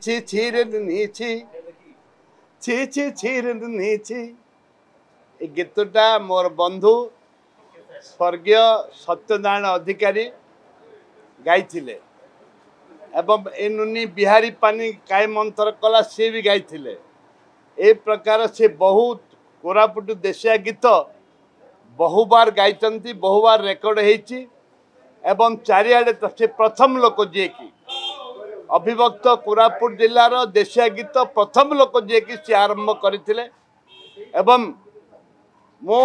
ছি ছিরে নিয়েছি ছি ছি ছিরে নিয়েছি এই গীতটা মোর বন্ধু স্বর্গীয় সত্যনারায়ণ ଅଧିକାରୀ ଗାଇଥିଲେ ଏବଂ ଏ ନୁନି ବିହାରୀ ପାନି କାଏ ମନ୍ଥର କଲା ସେ ବି ଗାଇଥିଲେ। ଏ ପ୍ରକାର ସେ ବହୁତ କୋରାପୁଟ ଦେଶିଆ ଗୀତ ବହୁବାର ଗାଇଛନ୍ତି, ବହୁବାର ରେକର୍ଡ ହେଇଛି ଏବଂ ଚାରିଆଡ଼େ ସେ ପ୍ରଥମ ଲୋକ ଯିଏକି अविभक्त कोरापुट जिलार देशिया गीत प्रथम लोक जी सी आरंभ करते एवं मो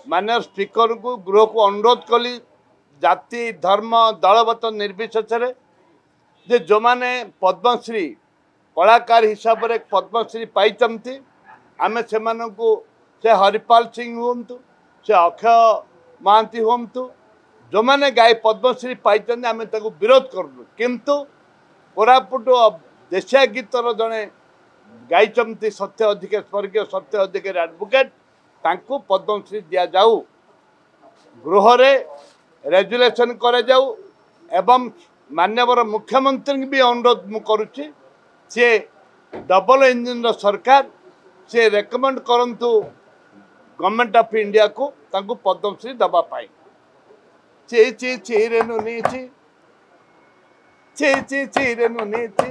माननीय स्पीकर को गृह को अनुरोध कली जाति धर्म दलगत निर्विशेष जे जो माने पद्मश्री कलाकार हिसाब से पद्मश्री पाई आम से हरिपाल सिंह हूँ से अक्षय महांती हूँ जो मैंने गाय पद्मश्री पाई आम विरोध करूँ किंतु कोरापुट देशिया गीतर जड़े गाई सत्य अधिकारी स्वर्गीय सत्य अधिकारी एडवोकेट तांको पद्मश्री दि जाऊ गृह रेजुलेशन करे जाऊ एवं माननीय मुख्यमंत्री भी अनुरोध मु करुच्ची सी डबल इंजिन सरकार सी रेकमेंड करंतु गवर्नमेंट ऑफ इंडिया को तांको पद्मश्री दबा पाई ची ची ची रे नुनी ची ची ची ची रे नुनी ची